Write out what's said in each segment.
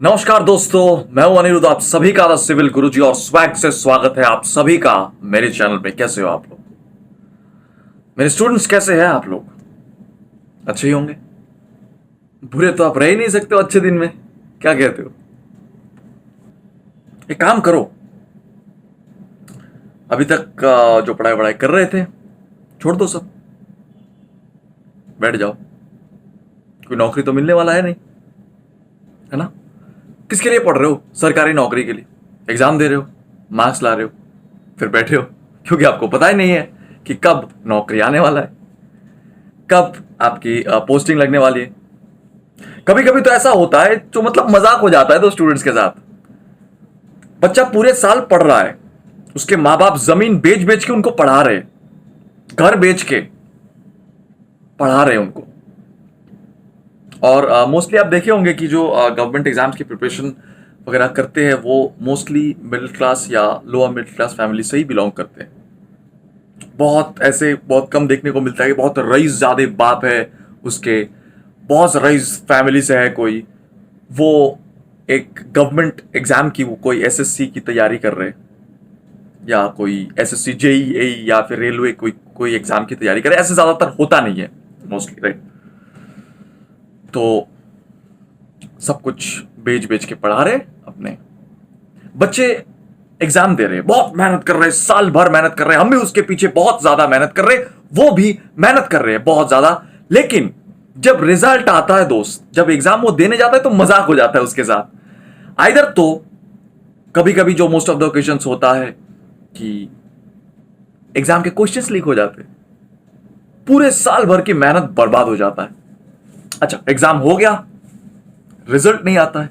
नमस्कार दोस्तों, मैं हूं अनिरुद्ध। आप सभी का द सिविल गुरुजी और स्वैग से स्वागत है आप सभी का मेरे चैनल पे। कैसे हो आप लोग? मेरे स्टूडेंट्स कैसे हैं आप लोग? अच्छे ही होंगे। बुरे तो आप रह ही नहीं सकते हो अच्छे दिन में। क्या कहते हो? एक काम करो, अभी तक जो पढ़ाई वढ़ाई कर रहे थे छोड़ दो सब, बैठ जाओ। कोई नौकरी तो मिलने वाला है नहीं, है ना? किसके लिए पढ़ रहे हो? सरकारी नौकरी के लिए एग्जाम दे रहे हो, मार्क्स ला रहे हो, फिर बैठे हो क्योंकि आपको पता ही नहीं है कि कब नौकरी आने वाला है, कब आपकी पोस्टिंग लगने वाली है। कभी कभी तो ऐसा होता है जो मतलब मजाक हो जाता है तो स्टूडेंट्स के साथ। बच्चा पूरे साल पढ़ रहा है, उसके माँ बाप जमीन बेच बेच के उनको पढ़ा रहे, घर बेच के पढ़ा रहे उनको। और मोस्टली आप देखे होंगे कि जो गवर्नमेंट एग्जाम्स की प्रिपरेशन वगैरह करते हैं वो मोस्टली मिडिल क्लास या लोअर मिडिल क्लास फैमिली से ही बिलोंग करते हैं। बहुत कम देखने को मिलता है कि बहुत रईस ज़्यादा बाप है उसके, बहुत रईस फैमिली से है कोई, वो एक गवर्नमेंट एग्जाम की, वो कोई एसएससी की तैयारी कर रहे या कोई एसएससी जेईई या फिर रेलवे कोई कोई एग्जाम की तैयारी करे। ऐसे ज़्यादातर होता नहीं है मोस्टली, राइट? तो सब कुछ बेच बेच के पढ़ा रहे अपने बच्चे, एग्जाम दे रहे, बहुत मेहनत कर रहे, साल भर मेहनत कर रहे, हम भी उसके पीछे बहुत ज्यादा मेहनत कर रहे, वो भी मेहनत कर रहे हैं बहुत ज्यादा। लेकिन जब रिजल्ट आता है दोस्त, जब एग्जाम वो देने जाता है तो मजाक हो जाता है उसके साथ। आइदर तो कभी कभी जो मोस्ट ऑफ द ओकेजन्स होता है कि एग्जाम के क्वेश्चंस लीक हो जाते, पूरे साल भर की मेहनत बर्बाद हो जाता है। अच्छा, एग्जाम हो गया, रिजल्ट नहीं आता है।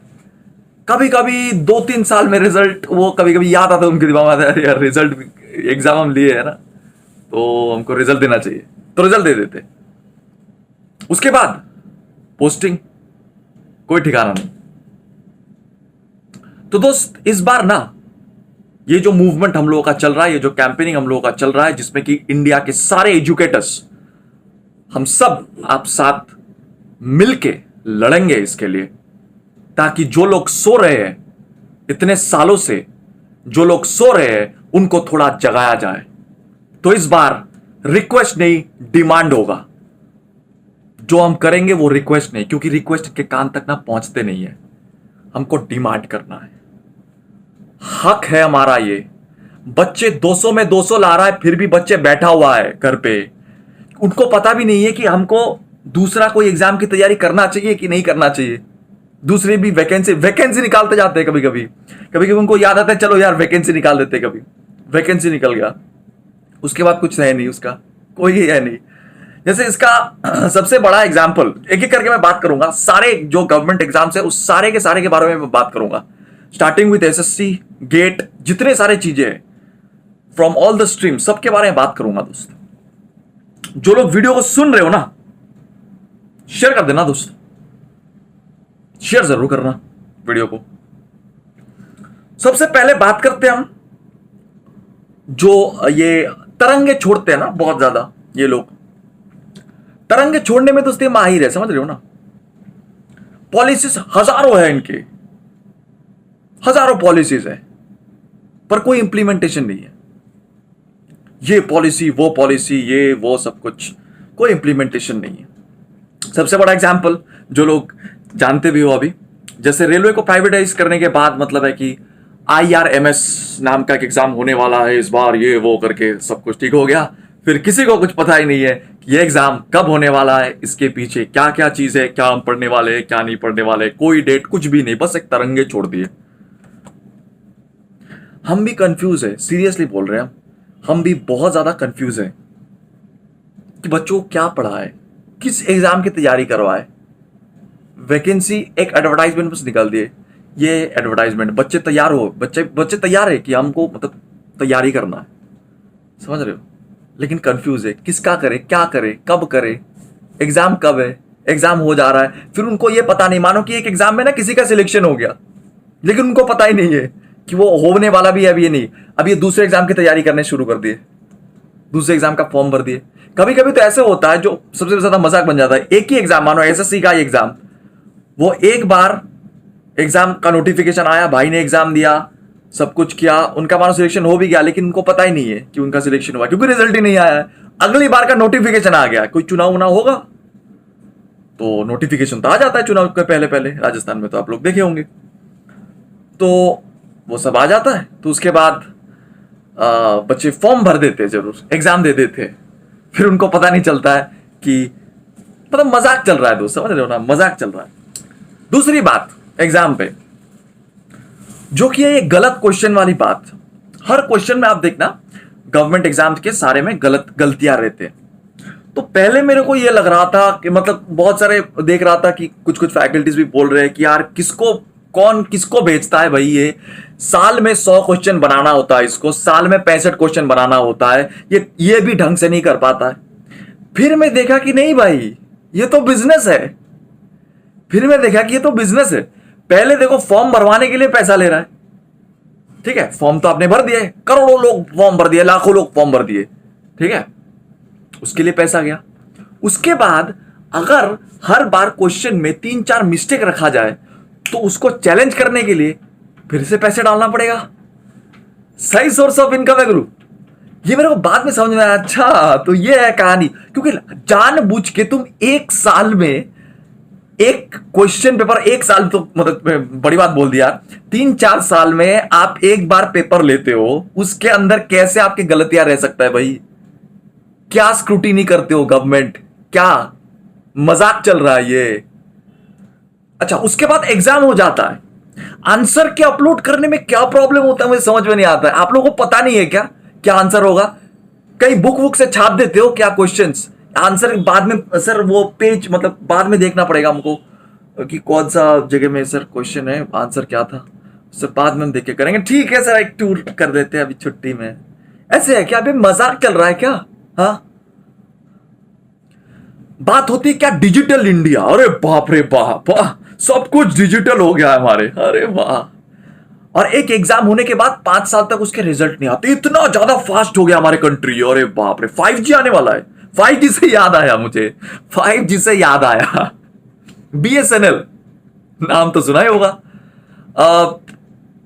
कभी कभी 2-3 साल में रिजल्ट वो कभी कभी याद आता है उनके दिमाग में, आता है यार रिजल्ट, एग्जाम हम लिए है ना तो हमको रिजल्ट देना चाहिए, तो रिजल्ट दे देते। उसके बाद पोस्टिंग कोई ठिकाना नहीं। तो दोस्त इस बार ना ये जो मूवमेंट हम लोगों का चल रहा है, ये जो कैंपेनिंग हम लोगों का चल रहा है, जिसमें कि इंडिया के सारे एजुकेटर्स, हम सब आप साथ मिलके लड़ेंगे इसके लिए, ताकि जो लोग सो रहे हैं इतने सालों से, जो लोग सो रहे हैं उनको थोड़ा जगाया जाए। तो इस बार रिक्वेस्ट नहीं, डिमांड होगा। जो हम करेंगे वो रिक्वेस्ट नहीं, क्योंकि रिक्वेस्ट के कान तक ना पहुंचते नहीं है, हमको डिमांड करना है। हक है हमारा ये। बच्चे 200 में 200 ला रहा है, फिर भी बच्चे बैठा हुआ है घर पे, उनको पता भी नहीं है कि हमको दूसरा कोई एग्जाम की तैयारी करना चाहिए कि नहीं करना चाहिए। दूसरे भी वैकेंसी निकालते जाते हैं, कभी कभी उनको याद आता है चलो यार वैकेंसी निकाल देते हैं। कभी वैकेंसी निकल गया, उसके बाद कुछ है नहीं, उसका कोई है नहीं। जैसे इसका सबसे बड़ा एग्जाम्पल, एक एक करके मैं बात करूंगा, सारे जो गवर्नमेंट एग्जाम्स है उस सारे के बारे में मैं बात करूंगा, स्टार्टिंग विद एसएससी, गेट, जितने सारे चीजें हैं फ्रॉम ऑल द स्ट्रीम, सबके बारे में बात करूंगा। दोस्त जो लोग वीडियो को सुन रहे हो ना, शेयर कर देना दोस्त, शेयर जरूर करना वीडियो को। सबसे पहले बात करते हैं हम, जो ये तरंगे छोड़ते हैं ना बहुत ज्यादा, ये लोग तरंगे छोड़ने में दोस्त ये माहिर है, समझ रहे हो ना? पॉलिसीज हजारों है इनके, हजारों पॉलिसीज है, पर कोई इंप्लीमेंटेशन नहीं है। ये पॉलिसी, ये वो सब कुछ, कोई इंप्लीमेंटेशन नहीं है। सबसे बड़ा एग्जाम्पल जो लोग जानते भी हो, अभी जैसे रेलवे को प्राइवेटाइज करने के बाद मतलब है कि IRMS नाम का एक एग्जाम होने वाला है इस बार, ये वो करके सब कुछ ठीक हो गया। फिर किसी को कुछ पता ही नहीं है कि ये एग्जाम कब होने वाला है, इसके पीछे क्या क्या चीज है, क्या हम पढ़ने वाले हैं, क्या नहीं पढ़ने वाले, कोई डेट कुछ भी नहीं, बस एक तरंगे छोड़ दिए। हम भी कंफ्यूज है, सीरियसली बोल रहे हैं, हम भी बहुत ज्यादा कंफ्यूज है कि बच्चों को क्या पढ़ाए, किस एग्जाम की तैयारी करवाए। वैकेंसी एक एडवर्टाइजमेंट बस निकाल दिए, ये एडवर्टाइजमेंट, बच्चे तैयार हो, बच्चे तैयार है कि हमको मतलब तैयारी करना है, समझ रहे हो? लेकिन कंफ्यूज है, किसका करे, क्या करे, कब करे, एग्जाम कब है, एग्जाम हो जा रहा है, फिर उनको ये पता नहीं, मानो कि एक एग्जाम में ना किसी का सिलेक्शन हो गया, लेकिन उनको पता ही नहीं है कि वो होने वाला भी है अभी, ये नहीं, अब ये दूसरे एग्जाम की तैयारी करने शुरू कर दिए, दूसरे एग्जाम का फॉर्म भर दिए। कभी कभी तो ऐसे होता है जो सबसे ज्यादा मजाक बन जाता है, एक ही एग्जाम, मानो एसएससी का एग्जाम, वो एक बार एग्जाम का नोटिफिकेशन आया, भाई ने एग्जाम दिया, सब कुछ किया, उनका मानो सिलेक्शन हो भी गया, लेकिन उनको पता ही नहीं है कि उनका सिलेक्शन हुआ, क्योंकि रिजल्ट ही नहीं आया है। अगली बार का नोटिफिकेशन आ गया, कोई चुनाव उनाव होगा तो नोटिफिकेशन तो आ जाता है चुनाव के पहले पहले, राजस्थान में तो आप लोग देखे होंगे। तो वो सब आ जाता है, तो उसके बाद बच्चे फॉर्म भर देते हैं, जरूर एग्जाम दे देते हैं, फिर उनको पता नहीं चलता है कि मतलब मजाक चल रहा है दोस्त, समझ रहे हो ना, मजाक चल रहा है। दूसरी बात एग्जाम पे जो कि है ये गलत क्वेश्चन वाली बात। हर क्वेश्चन में आप देखना गवर्नमेंट एग्जाम के सारे में गलतियां रहते हैं। तो पहले मेरे को ये लग रहा था कि मतलब बहुत सारे देख रहा था कि कुछ कुछ फैकल्टीज भी बोल रहे हैं कि यार कौन किसको भेजता है भाई, ये साल में 100 क्वेश्चन बनाना होता है, इसको साल में 65 क्वेश्चन बनाना होता है, ये भी ढंग से नहीं कर पाता है। फिर मैं देखा कि नहीं भाई, ये तो बिजनेस है। फिर मैं देखा कि ये तो बिजनेस है। पहले देखो फॉर्म भरवाने के लिए पैसा ले रहा है, ठीक है, फॉर्म तो आपने भर दिए, करोड़ों लोग फॉर्म भर दिए, लाखों लोग फॉर्म भर दिए, ठीक है, उसके लिए पैसा गया। उसके बाद अगर हर बार क्वेश्चन में 3-4 मिस्टेक रखा जाए तो उसको चैलेंज करने के लिए फिर से पैसे डालना पड़ेगा। सही सोर्स ऑफ इनकम है गुरु। ये मेरे को बाद में समझ में आया, अच्छा तो ये है कहानी। क्योंकि जानबूझ के तुम एक साल में एक क्वेश्चन पेपर, एक साल तो मतलब बड़ी बात बोल दिया, 3-4 साल में आप एक बार पेपर लेते हो, उसके अंदर कैसे आपकी गलतियां रह सकता है भाई? क्या स्क्रूटिनी करते हो गवर्नमेंट? क्या मजाक चल रहा है ये? अच्छा, उसके बाद एग्जाम हो जाता है, आंसर के अपलोड करने में क्या प्रॉब्लम होता है मुझे समझ में नहीं आता है। आप लोगों को पता नहीं है क्या क्या आंसर होगा? कई बुक से छाप देते हो क्या क्वेश्चंस, आंसर बाद में सर वो पेज मतलब बाद में देखना पड़ेगा हमको कि कौन सा जगह में सर क्वेश्चन है, आंसर क्या था, सर बाद में हम देख के करेंगे। ठीक है सर, एक टूर कर देते हैं अभी छुट्टी में। ऐसे है क्या? अभी मजाक चल रहा है क्या? हाँ, बात होती है क्या डिजिटल इंडिया, अरे बाप रे बाप, सब कुछ डिजिटल हो गया है हमारे, अरे वाह। और एक एग्जाम होने के बाद 5 साल तक उसके रिजल्ट नहीं आते, इतना ज्यादा फास्ट हो गया हमारे कंट्री, अरे बाप रे। 5G आने वाला है। 5G से याद आया मुझे, 5G से याद आया, BSNL नाम तो सुना ही होगा।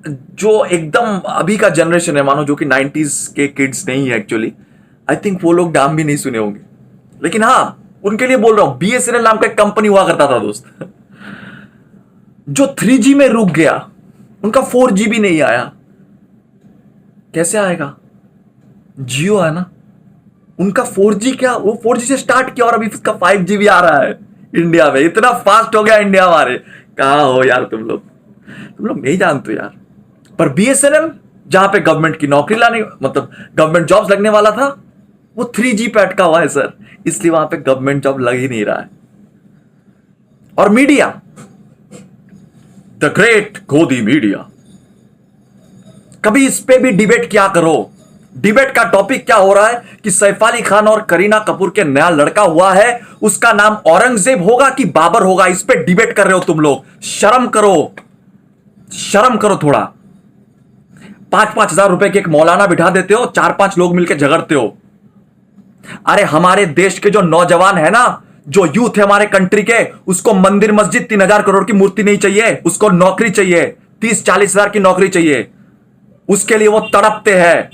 जो एकदम अभी का जनरेशन है, मानो जो कि 90s के किड्स नहीं है एक्चुअली, आई थिंक वो लोग नाम भी नहीं सुने होंगे, लेकिन हाँ उनके लिए बोल रहा हूं। BSNL नाम का एक कंपनी हुआ करता था दोस्त, जो 3G में रुक गया, उनका 4G भी नहीं आया। कैसे आएगा? जियो है ना, उनका 4G क्या, वो 4G से स्टार्ट किया और अभी उसका 5G भी आ रहा है इंडिया में। इतना फास्ट हो गया इंडिया हमारे। कहां हो यार तुम लोग नहीं जानते यार। पर BSNL जहां पे गवर्नमेंट की नौकरी लाने मतलब गवर्नमेंट जॉब्स लगने वाला था, वो 3G पे अटका हुआ है सर, इसलिए वहां पे गवर्नमेंट जॉब लग ही नहीं रहा है। और मीडिया, द ग्रेट गोदी मीडिया, कभी इस पे भी डिबेट क्या करो। डिबेट का टॉपिक क्या हो रहा है कि सैफ अली खान और करीना कपूर के नया लड़का हुआ है, उसका नाम औरंगजेब होगा कि बाबर होगा, इस पे डिबेट कर रहे हो तुम लोग। शर्म करो, शर्म करो थोड़ा। 5-5 हजार रुपए के एक मौलाना बिठा देते हो, 4-5 लोग मिलकर झगड़ते हो। अरे हमारे देश के जो नौजवान है ना, जो यूथ है हमारे कंट्री के, उसको मंदिर मस्जिद 3,000 करोड़ की मूर्ति नहीं चाहिए, उसको नौकरी चाहिए, 30-40 हजार की नौकरी चाहिए, उसके लिए वो तड़पते हैं।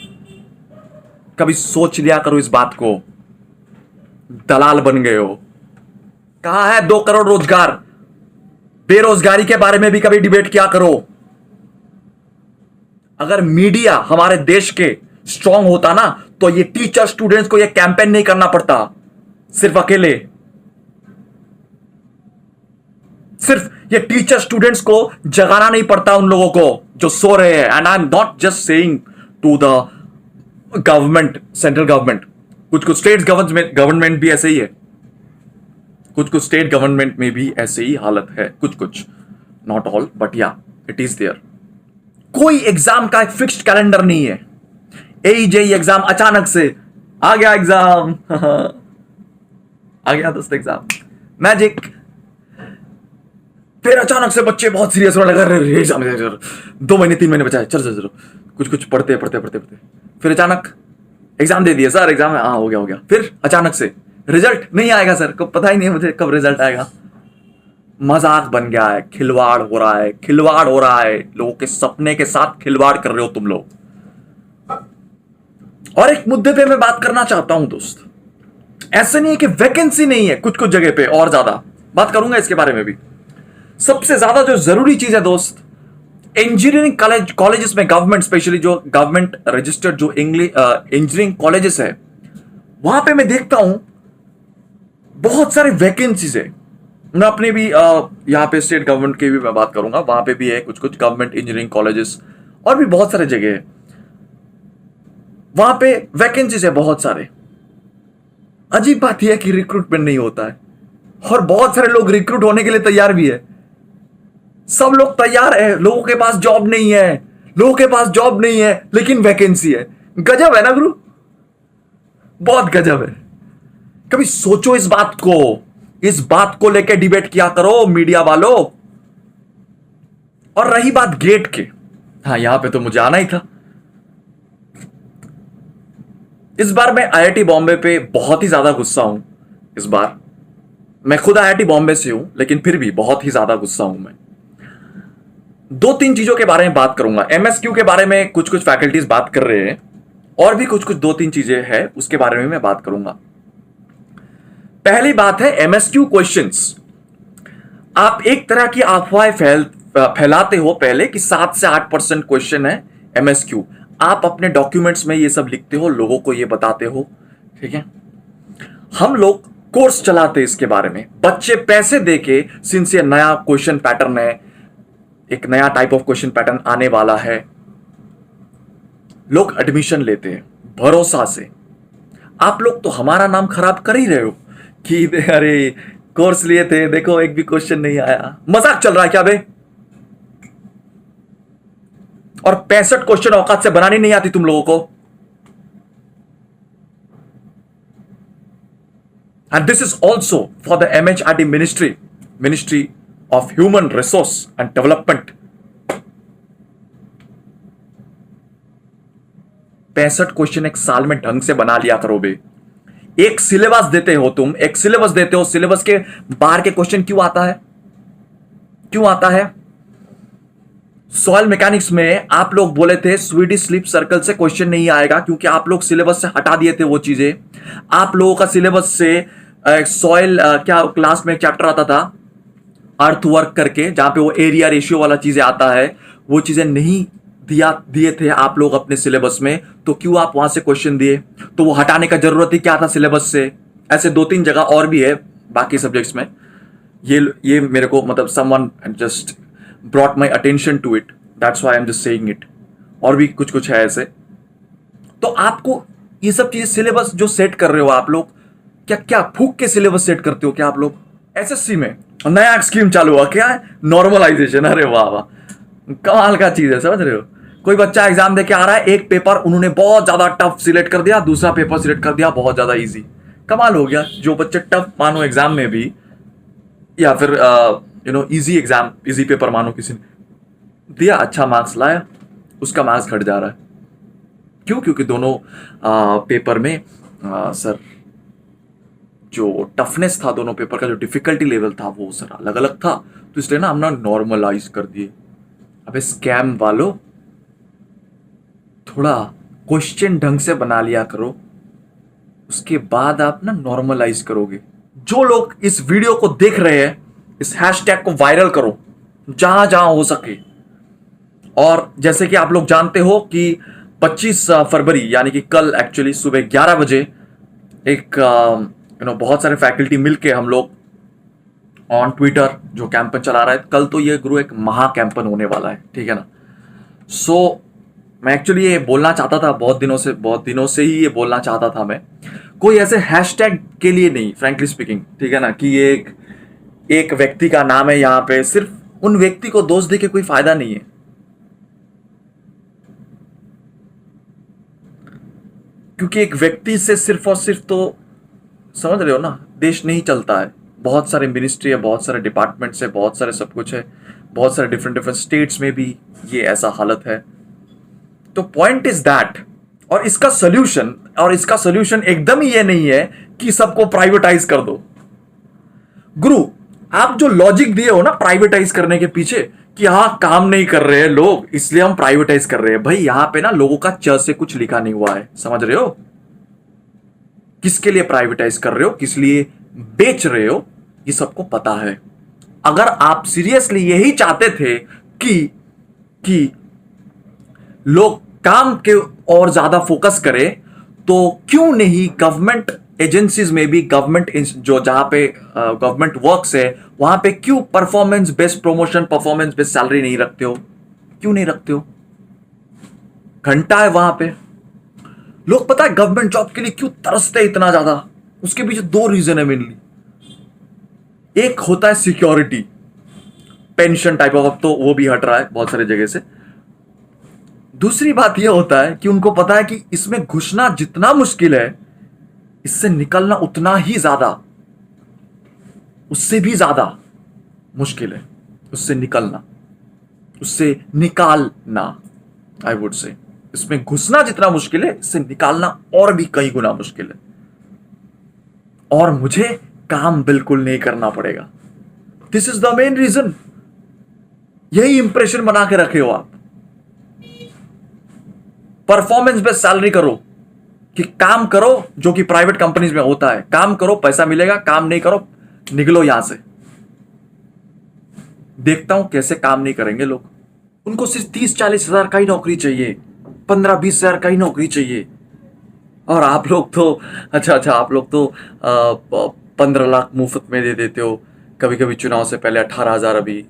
कभी सोच लिया करो इस बात को। दलाल बन गए हो। कहां है 2 करोड़ रोजगार? बेरोजगारी के बारे में भी कभी डिबेट किया करो। अगर मीडिया हमारे देश के स्ट्रांग होता ना, तो ये टीचर स्टूडेंट्स को ये कैंपेन नहीं करना पड़ता, सिर्फ अकेले। सिर्फ ये टीचर स्टूडेंट्स को जगाना नहीं पड़ता उन लोगों को जो सो रहे हैं। And I am not just saying to the government, central government, कुछ स्टेट गवर्नमेंट भी ऐसे ही है, कुछ स्टेट गवर्नमेंट में भी ऐसे ही हालत है, कुछ नॉट ऑल बट या इट इज देयर। कोई एग्जाम का एक फिक्स्ड कैलेंडर नहीं है। AE एग्जाम अचानक से आ गया, एग्जाम आ गया दोस्त, एग्जाम मैजिक। फिर अचानक से बच्चे बहुत सीरियस होने लगे, एग्जाम 2 महीने 3 महीने बचा है, चलो कुछ पढ़ते फिर अचानक एग्जाम दे दिया सर, एग्जाम हाँ हो गया। फिर अचानक से रिजल्ट नहीं आएगा सर, कब पता ही नहीं मुझे कब रिजल्ट आएगा। मजाक बन गया है, खिलवाड़ हो रहा है, खिलवाड़ हो रहा है, लोगों के सपने के साथ खिलवाड़ कर रहे हो तुम लोग। और एक मुद्दे पे मैं बात करना चाहता हूं दोस्त, ऐसा नहीं है कि वैकेंसी नहीं है कुछ कुछ जगह पे, और ज्यादा बात करूंगा इसके बारे में भी। सबसे ज्यादा जो जरूरी चीज है दोस्त, इंजीनियरिंग कॉलेजेस में, गवर्नमेंट स्पेशली जो गवर्नमेंट रजिस्टर्ड जो इंजीनियरिंग कॉलेजेस है, वहां पे मैं देखता हूं बहुत सारे वैकेंसीज है। मैं अपने भी यहाँ पे स्टेट गवर्नमेंट की भी मैं बात करूंगा, वहां पे भी है कुछ कुछ गवर्नमेंट इंजीनियरिंग कॉलेजेस, और भी बहुत सारे जगह है, वहां पे वैकेंसीज है बहुत सारे। अजीब बात यह है कि रिक्रूटमेंट नहीं होता है, और बहुत सारे लोग रिक्रूट होने के लिए तैयार भी है। सब लोग तैयार है, लोगों के पास जॉब नहीं है, लोगों के पास जॉब नहीं है, लेकिन वैकेंसी है। गजब है ना गुरु, बहुत गजब है। कभी सोचो इस बात को लेकर डिबेट किया करो मीडिया वालों। और रही बात गेट के, हाँ यहां पे तो मुझे आना ही था। इस बार मैं आईआईटी बॉम्बे पे बहुत ही ज्यादा गुस्सा हूं। इस बार मैं खुद आईआईटी बॉम्बे से हूं, लेकिन फिर भी बहुत ही ज्यादा गुस्सा हूं मैं। दो तीन चीजों के बारे में बात करूंगा। एमएसक्यू के बारे में कुछ कुछ फैकल्टीज बात कर रहे हैं, और भी कुछ कुछ दो तीन चीजें हैं उसके बारे में मैं बात करूंगा। पहली बात है एमएसक्यू क्वेश्चंस। आप एक तरह की अफवाह फैलाते हो पहले कि 7 से 8% क्वेश्चन है एमएसक्यू। आप अपने डॉक्यूमेंट्स में ये सब लिखते हो, लोगों को ये बताते हो, ठीक है। हम लोग कोर्स चलाते इसके बारे में, बच्चे पैसे देके, सिंस ये नया क्वेश्चन पैटर्न है, एक नया टाइप ऑफ क्वेश्चन पैटर्न आने वाला है, लोग एडमिशन लेते हैं भरोसा से। आप लोग तो हमारा नाम खराब कर ही रहे हो कि अरे कोर्स लिए थे, देखो एक भी क्वेश्चन नहीं आया। मजाक चल रहा है क्या बे? और 65 क्वेश्चन औकात से बनानी नहीं आती तुम लोगों को। And this is also for the MHRD ministry of human resource and development. 65 question एक साल में ढंग से बना लिया करो बे। एक सिलेबस देते हो तुम, एक सिलेबस देते हो, सिलेबस के बाहर के क्वेश्चन क्यों आता है? क्यों आता है? सॉइल मैकेनिक्स में आप लोग बोले थे स्वीडिश स्लीप सर्कल से क्वेश्चन नहीं आएगा, क्योंकि आप लोग सिलेबस से हटा दिए थे वो चीजें। आप लोगों का सिलेबस से सॉइल क्या क्लास में एक चैप्टर आता था अर्थ वर्क करके, जहां पे वो एरिया रेशियो वाला चीजें आता है, वो चीजें नहीं दिए थे आप लोग अपने सिलेबस में, तो क्यों आप वहां से क्वेश्चन दिए? तो वो हटाने का जरूरत ही क्या था सिलेबस से? ऐसे दो तीन जगह और भी है बाकी सब्जेक्ट्स में। ये मेरे को मतलब someone just brought my attention to it, that's why I am just saying it. और भी कुछ कुछ है ऐसे। तो आपको ये सब चीजें सिलेबस जो सेट कर रहे हो आप लोग, क्या क्या फूक के सिलेबस सेट करते हो क्या आप लोग? एसएससी में नया स्कीम चालू हुआ, क्या है? नॉर्मलाइजेशन। अरे वाह वाह, कमाल का चीज है, समझ रहे हो? कोई बच्चा एग्जाम देके आ रहा है, एक पेपर उन्होंने बहुत ज्यादा टफ सिलेक्ट कर दिया, दूसरा पेपर सिलेक्ट कर दिया बहुत ज्यादा इजी। कमाल हो गया। जो बच्चे टफ मानो एग्जाम में भी, या फिर इजी एग्जाम, इजी पेपर मानो किसी ने दिया, अच्छा मार्क्स लाया, उसका मार्क्स घट जा रहा है। क्यों? क्योंकि दोनों पेपर में सर जो टफनेस था, दोनों पेपर का जो डिफिकल्टी लेवल था वो सर अलग अलग था, तो इसलिए ना हमने नॉर्मलाइज कर दिए। अबे स्कैम वालों, थोड़ा क्वेश्चन ढंग से बना लिया करो, उसके बाद आप ना नॉर्मलाइज करोगे। जो लोग इस वीडियो को देख रहे हैं, इस हैशटैग को वायरल करो जहां जहां हो सके। और जैसे कि आप लोग जानते हो कि 25 फरवरी यानी कि कल एक्चुअली सुबह 11 बजे एक बहुत सारे फैकल्टी मिलके हम लोग ऑन ट्विटर जो कैंपेन चला रहा है, कल तो ये गुरु एक महा कैंपेन होने वाला है, ठीक है ना। सो मैं एक्चुअली ये बोलना चाहता था बहुत दिनों से ही ये बोलना चाहता था मैं, कोई ऐसे हैशटैग के लिए नहीं, फ्रैंकली स्पीकिंग, ठीक है ना, कि ये एक व्यक्ति का नाम है यहां पे, सिर्फ उन व्यक्ति को दोष दे के कोई फायदा नहीं है। क्योंकि एक व्यक्ति से सिर्फ और सिर्फ, तो समझ रहे हो ना, देश नहीं चलता है। बहुत सारे मिनिस्ट्री है, बहुत सारे डिपार्टमेंट्स है, बहुत सारे सब कुछ है, बहुत सारे डिफरेंट स्टेट्स में भी ये ऐसा हालत है। तो पॉइंट इज दैट, और इसका सोल्यूशन एकदम ही ये नहीं है कि सबको प्राइवेटाइज कर दो। गुरु आप जो लॉजिक दिए हो ना प्राइवेटाइज करने के पीछे कि हाँ काम नहीं कर रहे हैं लोग इसलिए हम प्राइवेटाइज कर रहे हैं, भाई यहां पे ना लोगों का च से कुछ लिखा नहीं हुआ है, समझ रहे हो? किसके लिए प्राइवेटाइज कर रहे हो, किस लिए बेच रहे हो, ये सबको पता है। अगर आप सीरियसली यही चाहते थे कि लोग काम के और ज्यादा फोकस करें, तो क्यों नहीं गवर्नमेंट एजेंसीज में भी, गवर्नमेंट जो जहां पे गवर्नमेंट वर्क्स है वहां पे क्यों performance based promotion, performance based salary नहीं रखते हो? क्यों नहीं रखते हो? घंटा है वहां पे। लोग पता है गवर्नमेंट जॉब के लिए क्यों तरसते हैं इतना ज्यादा? उसके पीछे दो रीजन है मेनली। एक होता है सिक्योरिटी, पेंशन टाइप ऑफ, अब तो वो भी हट रहा है बहुत सारी जगह से। दूसरी बात यह होता है कि उनको पता है कि इसमें घुसना जितना मुश्किल है, इससे निकलना उतना ही ज्यादा, उससे भी ज्यादा मुश्किल है उससे निकलना, उससे निकालना। आई वुड से इसमें घुसना जितना मुश्किल है, इससे निकालना और भी कई गुना मुश्किल है। और मुझे काम बिल्कुल नहीं करना पड़ेगा। This is the main reason. यही इंप्रेशन बना के रखे हो आप। परफॉर्मेंस बेस्ड सैलरी करो, कि काम करो जो कि प्राइवेट कंपनीज में होता है, काम करो पैसा मिलेगा, काम नहीं करो निकलो यहां से। देखता हूं कैसे काम नहीं करेंगे लोग। उनको सिर्फ 30-40 हजार का ही नौकरी चाहिए, 15-20 हजार का ही नौकरी चाहिए। और आप लोग तो अच्छा आप लोग तो 15 लाख मुफ्त में दे देते हो। कभी कभी चुनाव से पहले 18 हजार अभी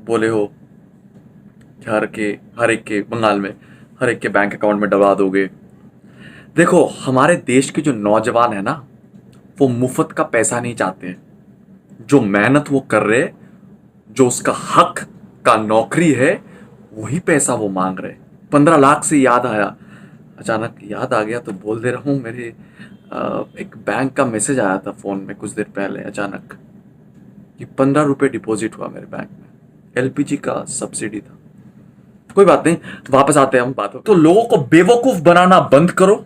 बोले हो कि हर एक के बंगाल में हर एक के बैंक अकाउंट में डलवा दोगे। देखो हमारे देश के जो नौजवान है ना, वो मुफ्त का पैसा नहीं चाहते हैं। जो मेहनत वो कर रहे, जो उसका हक का नौकरी है, वही पैसा वो मांग रहे। 15 लाख से याद आया, अचानक याद आ गया तो बोल दे रहा हूँ। मेरे एक बैंक का मैसेज आया था फोन में कुछ देर पहले अचानक, कि 15 रुपये डिपॉजिट हुआ मेरे बैंक में, एलपीजी का सब्सिडी था। कोई बात नहीं, वापस आते हैं हम बातों। तो लोगों को बेवकूफ बनाना बंद करो।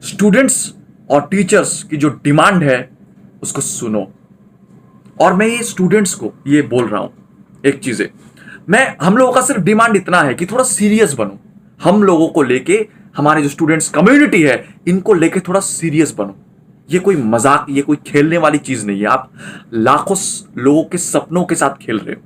स्टूडेंट्स और टीचर्स की जो डिमांड है उसको सुनो। और मैं ये स्टूडेंट्स को ये बोल रहा हूं, एक चीज है, हम लोगों का सिर्फ डिमांड इतना है कि थोड़ा सीरियस बनो। हम लोगों को लेके, हमारे जो स्टूडेंट्स कम्युनिटी है, इनको लेके थोड़ा सीरियस बनो। ये कोई मजाक, ये कोई खेलने वाली चीज नहीं है। आप लाखों लोगों के सपनों के साथ खेल रहे हो।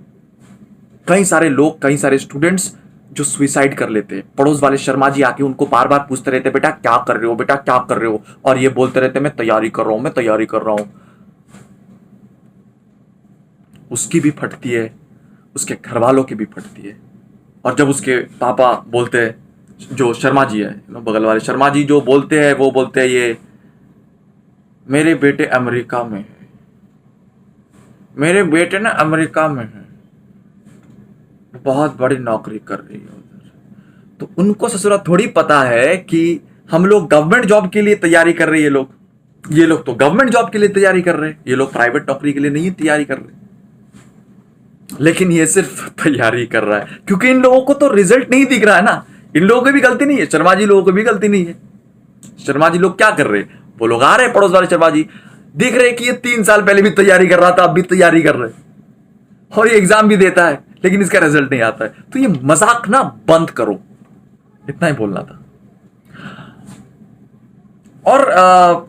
कई सारे लोग, कई सारे स्टूडेंट्स जो सुइसाइड कर लेते हैं। पड़ोस वाले शर्मा जी आके उनको बार बार पूछते रहते, बेटा क्या कर रहे हो, बेटा क्या कर रहे हो, और ये बोलते रहते मैं तैयारी कर रहा हूं, मैं तैयारी कर रहा हूं। उसकी भी फटती है, उसके घर वालों की भी फटती है। और जब उसके पापा बोलते हैं, जो शर्मा जी है, बगल वाले शर्मा जी जो बोलते हैं, वो बोलते हैं ये मेरे बेटे अमेरिका में है, मेरे बेटे ना अमेरिका में है, बहुत बड़ी नौकरी कर रही है उधर। तो उनको ससुरा थोड़ी पता है कि हम लोग गवर्नमेंट जॉब के लिए तैयारी कर रहे हैं। ये लोग तो गवर्नमेंट जॉब के लिए तैयारी कर रहे हैं, ये लोग प्राइवेट नौकरी के लिए नहीं तैयारी कर रहे। लेकिन ये सिर्फ तैयारी कर रहा है क्योंकि इन लोगों को तो रिजल्ट नहीं दिख रहा है ना। इन लोगों की भी गलती नहीं है, शर्मा जी लोगों की भी गलती नहीं है। शर्मा जी लोग क्या कर रहे हैं, वो लोग आ रहे हैं, पड़ोस वाले शर्मा जी देख रहे हैं कि ये 3 साल पहले भी तैयारी कर रहा था, अब भी तैयारी कर रहे हैं, और ये एग्जाम भी देता है, लेकिन इसका रिजल्ट नहीं आता है। तो ये मजाक ना बंद करो, इतना ही बोलना था। और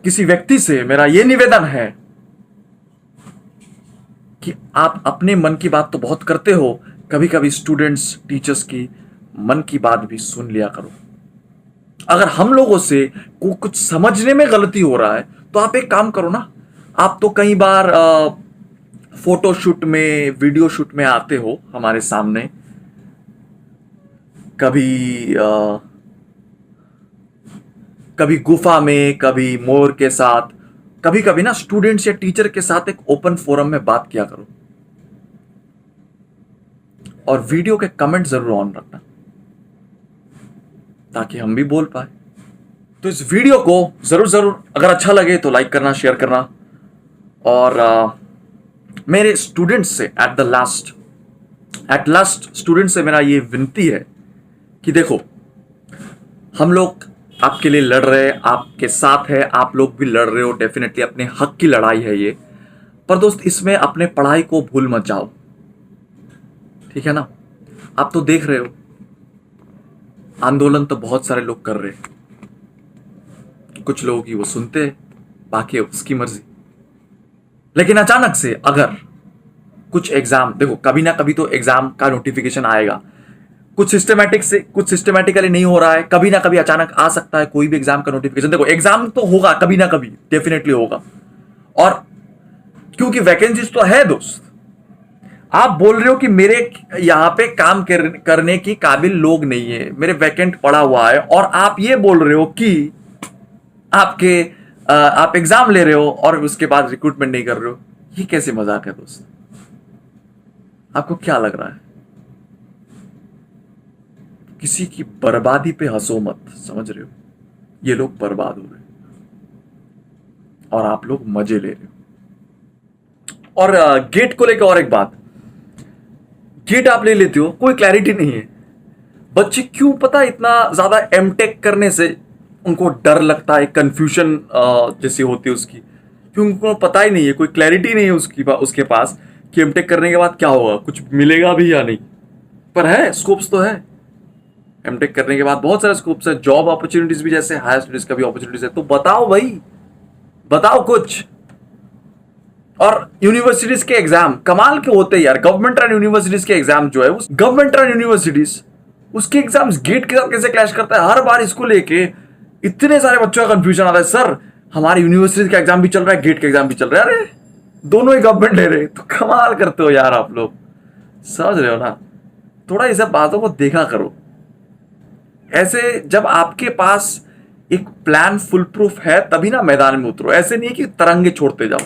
किसी व्यक्ति से मेरा ये निवेदन है कि आप अपने मन की बात तो बहुत करते हो, कभी कभी स्टूडेंट्स, टीचर्स की मन की बात भी सुन लिया करो। अगर हम लोगों से कुछ समझने में गलती हो रहा है, तो आप एक काम करो ना। आप तो कई बार फोटो शूट में, वीडियो शूट में आते हो हमारे सामने, कभी गुफा में, कभी मोर के साथ, कभी कभी ना स्टूडेंट्स या टीचर के साथ एक ओपन फोरम में बात किया करो। और वीडियो के कमेंट जरूर ऑन रखना ताकि हम भी बोल पाए। तो इस वीडियो को जरूर अगर अच्छा लगे तो लाइक करना, शेयर करना। और मेरे स्टूडेंट्स से एट लास्ट स्टूडेंट से मेरा ये विनती है कि देखो, हम लोग आपके लिए लड़ रहे हैं, आपके साथ है, आप लोग भी लड़ रहे हो। डेफिनेटली अपने हक की लड़ाई है ये। पर दोस्त इसमें अपने पढ़ाई को भूल मत जाओ, ठीक है ना। आप तो देख रहे हो आंदोलन तो बहुत सारे लोग कर रहे हैं, कुछ लोगों की वो सुनते हैं, बाकी उसकी मर्जी। लेकिन अचानक से अगर कुछ एग्जाम, देखो कभी ना कभी तो एग्जाम का नोटिफिकेशन आएगा, कुछ सिस्टमैटिकली नहीं हो रहा है, कभी ना कभी अचानक आ सकता है कोई भी एग्जाम का नोटिफिकेशन। देखो एग्जाम तो होगा कभी ना कभी, डेफिनेटली होगा। और क्योंकि वैकेंसीज तो है दोस्त, आप बोल रहे हो कि मेरे यहां पे काम करने की काबिल लोग नहीं है, मेरे वैकेंट पड़ा हुआ है, और आप ये बोल रहे हो कि आप एग्जाम ले रहे हो और उसके बाद रिक्रूटमेंट नहीं कर रहे हो। ये कैसे मजाक है दोस्त? आपको क्या लग रहा है? किसी की बर्बादी पे हंसो मत, समझ रहे हो? ये लोग बर्बाद हो रहे हैं और आप लोग मजे ले रहे हो। और गेट को लेकर और एक बात, गेट आप ले लेते हो, कोई क्लैरिटी नहीं है। बच्चे क्यों पता इतना ज्यादा एमटेक करने से उनको डर लगता है, कंफ्यूजन जैसी होती है उसकी, क्योंकि उनको पता ही नहीं है, कोई क्लैरिटी नहीं है उसके पास कि एमटेक करने के बाद क्या होगा, कुछ मिलेगा भी या नहीं। पर है, स्कोप्स तो है, एमटेक करने के बाद बहुत सारे स्कोप्स है, जॉब अपॉर्चुनिटीज भी, जैसे हायर स्टडीज का भी अपॉर्चुनिटीज है। तो बताओ भाई, बताओ कुछ। और यूनिवर्सिटीज के एग्जाम कमाल के होते हैं यार, गवर्नमेंट रन यूनिवर्सिटीज के एग्जाम जो है, उस गवर्नमेंट रन यूनिवर्सिटीज उसके एग्जाम्स गेट के साथ कैसे क्लैश करता है। हर बार इसको लेके इतने सारे बच्चों का कंफ्यूजन आता है, सर हमारी यूनिवर्सिटी का एग्जाम भी चल रहा है, गेट का एग्जाम भी चल रहा है। अरे दोनों ही गवर्नमेंट ले रहे, तो कमाल करते हो यार आप लोग, समझ रहे हो ना। थोड़ा ये सब बातों को देखा करो। ऐसे जब आपके पास एक प्लान फुल प्रूफ है तभी ना मैदान में उतरो, ऐसे नहीं कि तरंगे छोड़ते जाओ।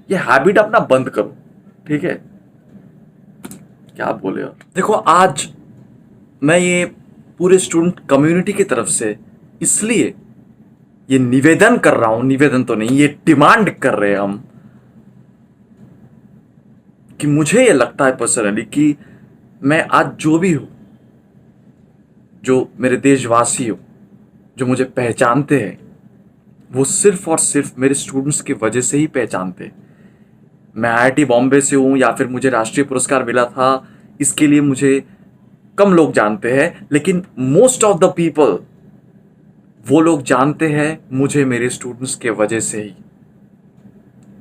ये हैबिट अपना बंद करो, ठीक है। क्या बोले। और देखो आज मैं ये पूरे स्टूडेंट कम्युनिटी की तरफ से इसलिए ये निवेदन कर रहा हूं, निवेदन तो नहीं, ये डिमांड कर रहे हैं हम, कि मुझे ये लगता है पर्सनली कि मैं आज जो भी हूं, जो मेरे देशवासी हो, जो मुझे पहचानते हैं, वो सिर्फ और सिर्फ मेरे स्टूडेंट्स की वजह से ही पहचानते हैं। मैं IIT बॉम्बे से हूं या फिर मुझे राष्ट्रीय पुरस्कार मिला था, इसके लिए मुझे कम लोग जानते हैं, लेकिन मोस्ट ऑफ द पीपल, वो लोग जानते हैं मुझे मेरे स्टूडेंट्स के वजह से ही।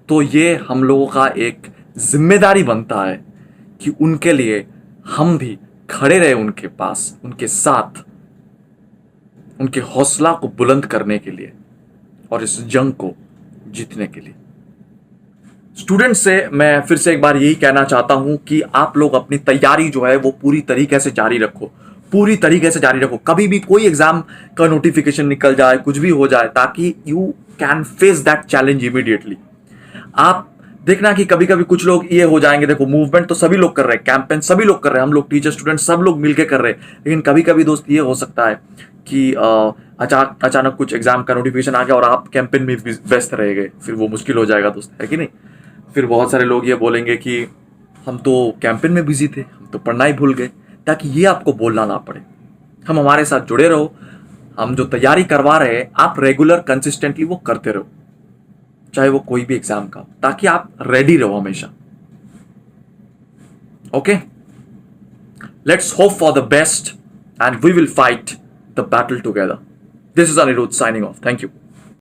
तो ये हम लोगों का एक जिम्मेदारी बनता है कि उनके लिए हम भी खड़े रहे, उनके पास, उनके साथ, उनके हौसला को बुलंद करने के लिए और इस जंग को जीतने के लिए। स्टूडेंट से मैं फिर से एक बार यही कहना चाहता हूं कि आप लोग अपनी तैयारी जो है वो पूरी तरीके से जारी रखो, पूरी तरीके से जारी रखो। कभी भी कोई एग्जाम का नोटिफिकेशन निकल जाए, कुछ भी हो जाए, ताकि you can face that challenge immediately. आप देखना कि कभी कभी कुछ लोग ये हो जाएंगे, देखो मूवमेंट तो सभी लोग कर रहे हैं, कैंपेन सभी लोग कर रहे हैं, हम लोग टीचर स्टूडेंट सब लोग मिलकर कर रहे हैं, लेकिन कभी कभी दोस्त ये हो सकता है कि अचानक कुछ एग्जाम का नोटिफिकेशन आ गया और आप कैंपेन में व्यस्त रह गए, फिर वो मुश्किल हो जाएगा दोस्त, है कि नहीं। फिर बहुत सारे लोग ये बोलेंगे कि हम तो कैंपेन में बिजी थे, हम तो पढ़ना ही भूल गए। ताकि ये आपको बोलना ना पड़े, हम हमारे साथ जुड़े रहो, हम जो तैयारी करवा रहे हैं आप रेगुलर कंसिस्टेंटली वो करते रहो, चाहे वो कोई भी एग्जाम का, ताकि आप रेडी रहो हमेशा। Okay, let's hope for the best and we will fight the battle together. This is Anirudh signing off. Thank you.